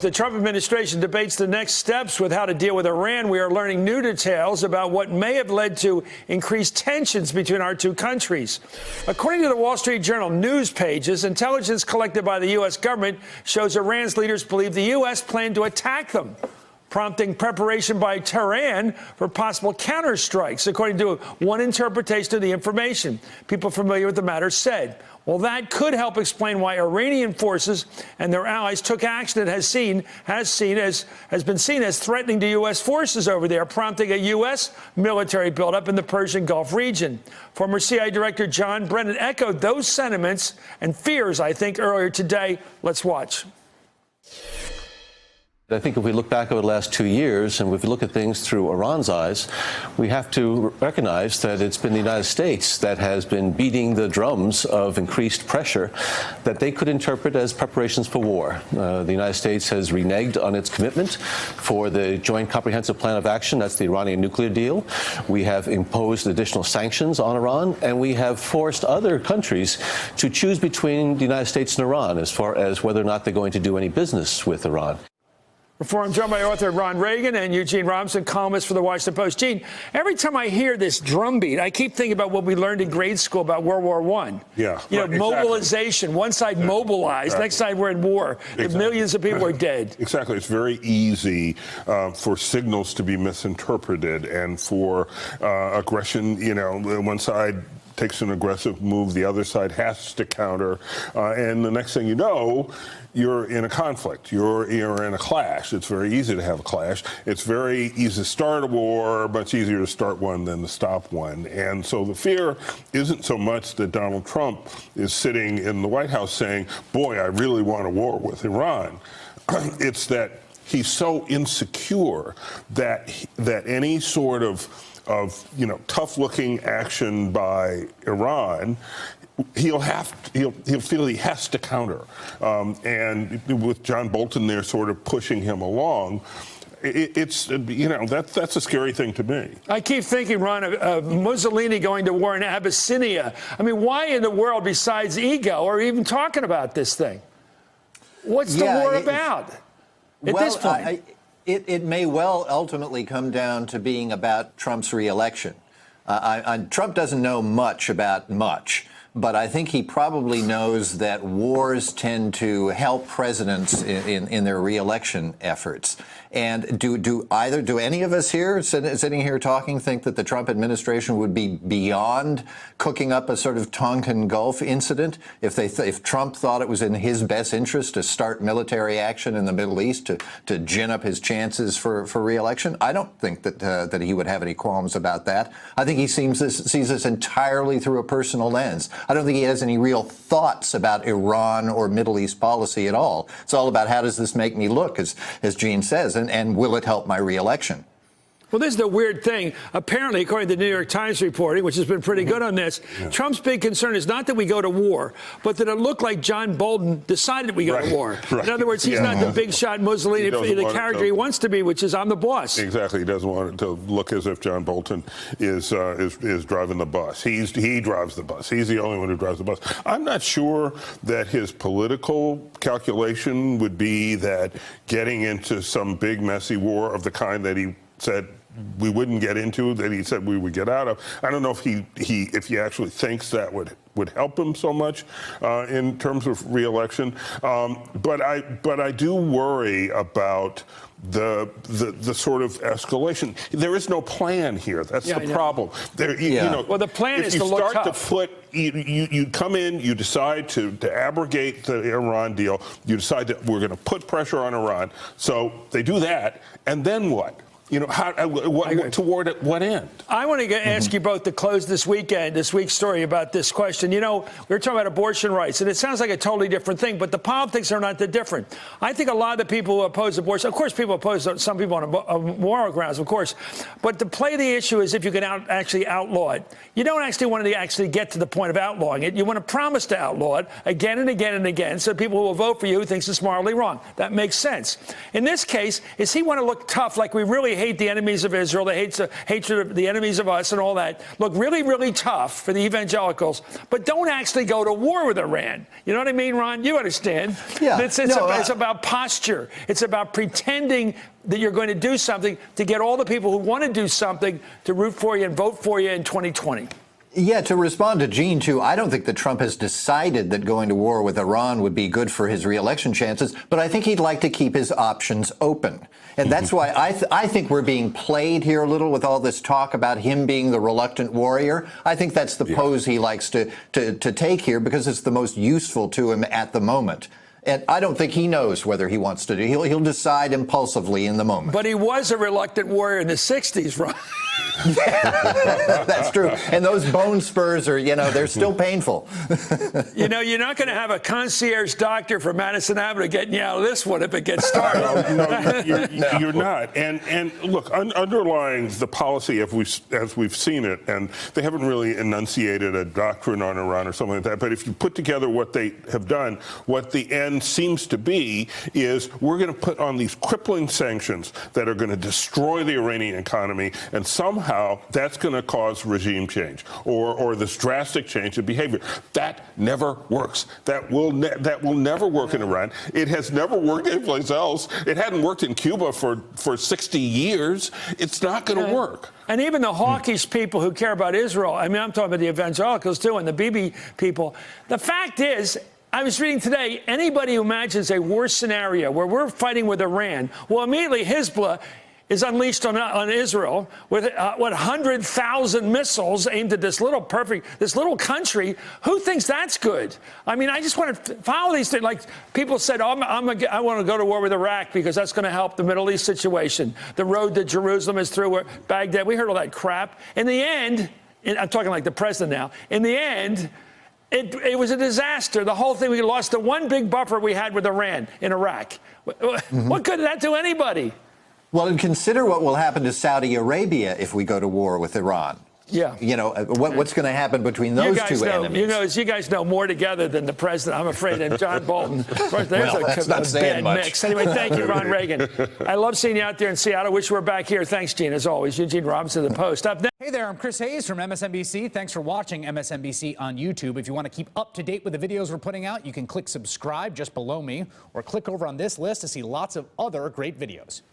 The Trump administration debates the next steps with how to deal with Iran. We are learning new details about what may have led to increased tensions between our two countries. According to the Wall Street Journal news pages, intelligence collected by the U.S. government shows Iran's leaders believe the U.S. planned to attack them, prompting preparation by Tehran for possible counterstrikes, according to one interpretation of the information. People familiar with the matter said, well, that could help explain why Iranian forces and their allies took action that has been seen as threatening to U.S. forces over there, prompting a U.S. military buildup in the Persian Gulf region. Former CIA Director John Brennan echoed those sentiments and fears, I think, earlier today. Let's watch. I think if we look back over the last 2 years and if we look at things through Iran's eyes, we have to recognize that it's been the United States that has been beating the drums of increased pressure that they could interpret as preparations for war. The United States has reneged on its commitment for the Joint Comprehensive Plan of Action. That's the Iranian nuclear deal. We have imposed additional sanctions on Iran, and we have forced other countries to choose between the United States and Iran as far as whether or not they're going to do any business with Iran. Before I'm joined by author Ron Reagan and Eugene Robinson, columnist for the Washington Post. Gene, every time I hear this drumbeat, I keep thinking about what we learned in grade school about World War I. Yeah. You know, exactly. Mobilization. One side mobilized, exactly. Next side we're in war. Exactly. Millions of people are dead. Exactly. It's very easy for signals to be misinterpreted and for aggression, you know, one side takes an aggressive move, the other side has to counter, and the next thing you know, you're in a conflict. You're in a clash. It's very easy to have a clash. It's very easy to start a war, much easier to start one than to stop one. And so the fear isn't so much that Donald Trump is sitting in the White House saying, boy, I really want a war with Iran. It's that he's so insecure that any sort of tough-looking action by Iran, he'll feel he has to counter, and with John Bolton there sort of pushing him along, that's a scary thing to me. I keep thinking, Ron, of Mussolini going to war in Abyssinia. I mean, why in the world, besides ego, are we even talking about this thing? What's the war about at this point? It may well ultimately come down to being about Trump's reelection. Trump doesn't know much about much, but I think he probably knows that wars tend to help presidents in their reelection efforts. And do any of us here, sitting here talking, think that the Trump administration would be beyond cooking up a sort of Tonkin Gulf incident if Trump thought it was in his best interest to start military action in the Middle East to gin up his chances for reelection? I don't think that he would have any qualms about that. I think he sees this entirely through a personal lens. I don't think he has any real thoughts about Iran or Middle East policy at all. It's all about how does this make me look, as Gene says, and will it help my reelection? Well, this is the weird thing. Apparently, according to the New York Times reporting, which has been pretty good on this, Trump's big concern is not that we go to war, but that it looked like John Bolton decided we go to war. Right. In other words, he's not the big shot Mussolini, the character he wants to be, which is I'm the boss. Exactly. He doesn't want it to look as if John Bolton is driving the bus. He drives the bus. He's the only one who drives the bus. I'm not sure that his political calculation would be that getting into some big messy war of the kind that he said we wouldn't get into, that he said we would get out of. I don't know if he actually thinks that would help him so much in terms of reelection. But I do worry about the sort of escalation. There is no plan here. That's the problem. Well, the plan is to look tough. You come in, you decide to abrogate the Iran deal. You decide that we're going to put pressure on Iran. So they do that, and then what? You know, toward what end? I want to ask you both to close this week's story about this question. You know, we were talking about abortion rights, and it sounds like a totally different thing, but the politics are not that different. I think a lot of the people who oppose abortion, of course, people oppose some people on moral grounds, of course, but to play the issue is if you can actually outlaw it. You don't actually want to actually get to the point of outlawing it. You want to promise to outlaw it again and again and again, so people who will vote for you who thinks it's morally wrong. That makes sense. In this case, is he want to look tough like we really hate the enemies of Israel. They hate the hatred of the enemies of us and all that. Look, really, really tough for the evangelicals, but don't actually go to war with Iran. You know what I mean, Ron? You understand. Yeah. It's about posture. It's about pretending that you're going to do something to get all the people who want to do something to root for you and vote for you in 2020. Yeah, to respond to Gene, too, I don't think that Trump has decided that going to war with Iran would be good for his reelection chances, but I think he'd like to keep his options open. And that's why I think we're being played here a little with all this talk about him being the reluctant warrior. I think that's the pose he likes to take here because it's the most useful to him at the moment. And I don't think he knows whether he wants to do. He'll decide impulsively in the moment. But he was a reluctant warrior in the 60s, Ron. That's true. And those bone spurs are, they're still painful. You're not going to have a concierge doctor from Madison Avenue getting you out of this one if it gets started. No, you're not. And look, underlying the policy as we've seen it, and they haven't really enunciated a doctrine on Iran or something like that, but if you put together what they have done, what the end seems to be is we're going to put on these crippling sanctions that are going to destroy the Iranian economy, and somehow that's going to cause regime change or this drastic change in behavior. That never works. That will never work in Iran. It has never worked anyplace else. It hadn't worked in Cuba for 60 years. It's not going to work. And even the hawkish people who care about Israel, I mean, I'm talking about the evangelicals too, and the Bibi people. The fact is, I was reading today, anybody who imagines a worse scenario where we're fighting with Iran, well, immediately Hezbollah is unleashed on Israel with 100,000 missiles aimed at this little country. Who thinks that's good? I mean, I just want to follow these things. Like people said, I want to go to war with Iraq because that's going to help the Middle East situation. The road to Jerusalem is through Baghdad. We heard all that crap. In the end, I'm talking like the president now. In the end, it was a disaster. The whole thing, we lost the one big buffer we had with Iran in Iraq. What good did that do anybody? Well, and consider what will happen to Saudi Arabia if we go to war with Iran. Yeah. What's going to happen between those two enemies? You guys know more together than the president, I'm afraid, and John Bolton. There's that's not saying bad much. mix. Anyway, thank you, Ron Reagan. I love seeing you out there in Seattle. Wish we were back here. Thanks, Gene, as always. Eugene Robinson of the Post. Up next. Hey there, I'm Chris Hayes from MSNBC. Thanks for watching MSNBC on YouTube. If you want to keep up to date with the videos we're putting out, you can click subscribe just below me or click over on this list to see lots of other great videos.